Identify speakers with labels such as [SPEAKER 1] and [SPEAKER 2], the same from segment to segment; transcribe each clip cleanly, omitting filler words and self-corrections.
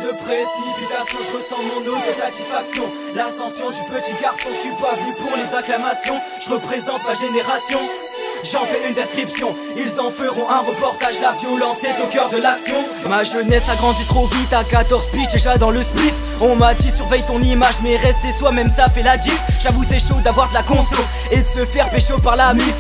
[SPEAKER 1] de précipitation, je ressens mon autosatisfaction. L'ascension du petit garçon, je suis pas venu pour les acclamations. Je représente ma génération. J'en fais une description, ils en feront un reportage. La violence est au cœur de l'action. Ma jeunesse a grandi trop vite, à 14 piges déjà dans le spliff. On m'a dit surveille ton image, mais rester soi-même ça fait la diff. J'avoue c'est chaud d'avoir de la conso et de se faire pécho par la mif.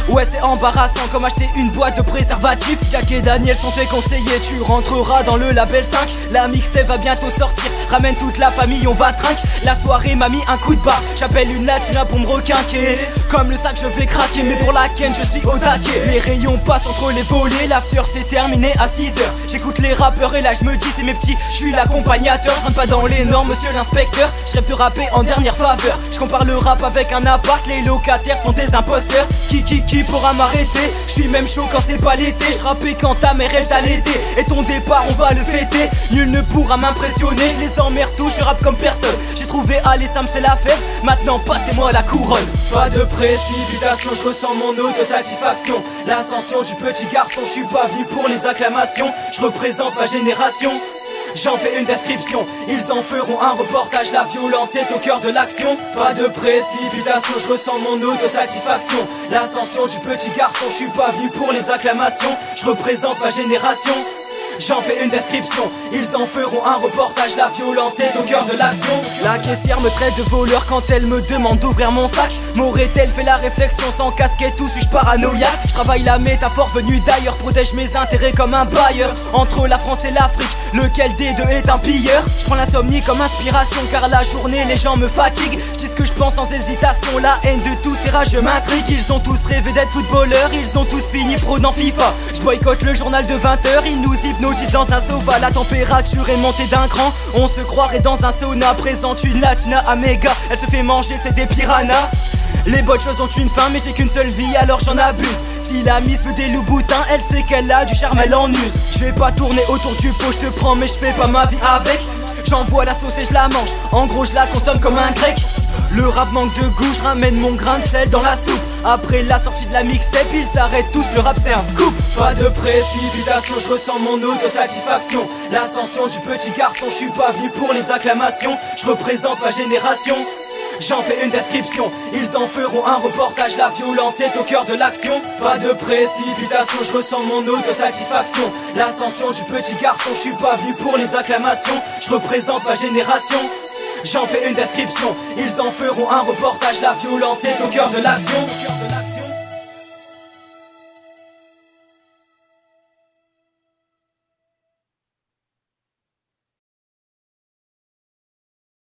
[SPEAKER 1] Ouais c'est embarrassant comme acheter une boîte de préservatifs. Si Jack et Daniel sont tes conseillers, tu rentreras dans le label 5. La mixtape va bientôt sortir, ramène toute la famille, on va trinque. La soirée m'a mis un coup de barre, j'appelle une latina pour me requinquer. Comme le sac je vais craquer, mais pour la ken je suis au taquet. Les rayons passent entre les volets, l'after c'est terminé à 6h. J'écoute les rappeurs et là je me dis c'est mes petits, je suis l'accompagnateur. Je rentre pas dans les normes monsieur l'inspecteur, je rêve de rapper en dernière faveur. Je compare le rap avec un appart, les locataires sont des imposteurs. Qui pourra m'arrêter? Je suis même chaud quand c'est pas l'été. Je rappais quand ta mère elle t'a l'été. Et ton départ on va le fêter. Nul ne pourra m'impressionner, je les emmerde tous, je rappe comme personne. J'ai trouvé allez Sam c'est la fête, maintenant passez-moi la couronne. Pas de précipitation, je ressens mon autosatisfaction. L'ascension du petit garçon, je suis pas venu pour les acclamations. Je représente ma génération. J'en fais une description, ils en feront un reportage. La violence est au cœur de l'action. Pas de précipitation, je ressens mon autosatisfaction. L'ascension du petit garçon, je suis pas venu pour les acclamations. Je représente ma génération. J'en fais une description, ils en feront un reportage. La violence est au cœur de l'action. La caissière me traite de voleur quand elle me demande d'ouvrir mon sac. M'aurait-elle fait la réflexion sans casquette ou suis-je paranoïaque? Je travaille la métaphore venue d'ailleurs, protège mes intérêts comme un bailleur. Entre la France et l'Afrique, lequel des deux est un pilleur? Je prends l'insomnie comme inspiration car la journée les gens me fatiguent. Je dis ce que je pense sans hésitation, la haine de tous ces rageux m'intrigue. Ils ont tous rêvé d'être footballeurs, ils ont tous fini pro dans FIFA. Je boycotte le journal de 20h, ils nous hypnotisent dans un sofa. La température est montée d'un cran, on se croirait dans un sauna. Présente une latina à méga, elle se fait manger, c'est des piranhas. Les bonnes choses ont une fin mais j'ai qu'une seule vie alors j'en abuse. Si la miss veut des loups boutins, elle sait qu'elle a du charme, elle en use. Je vais pas tourner autour du pot, je te prends mais je fais pas ma vie avec. J'envoie la sauce et je la mange, en gros je la consomme comme un grec. Le rap manque de goût, je ramène mon grain de sel dans la soupe. Après la sortie de la mixtape, ils s'arrêtent tous, le rap c'est un scoop. Pas de précipitation, je ressens mon autosatisfaction. L'ascension du petit garçon, je suis pas venu pour les acclamations. Je représente ma génération. J'en fais une description, ils en feront un reportage. La violence est au cœur de l'action. Pas de précipitation, je ressens mon autosatisfaction. L'ascension du petit garçon, je suis pas venu pour les acclamations. Je représente ma génération. J'en fais une description, ils en feront un reportage. La violence est au cœur de l'action.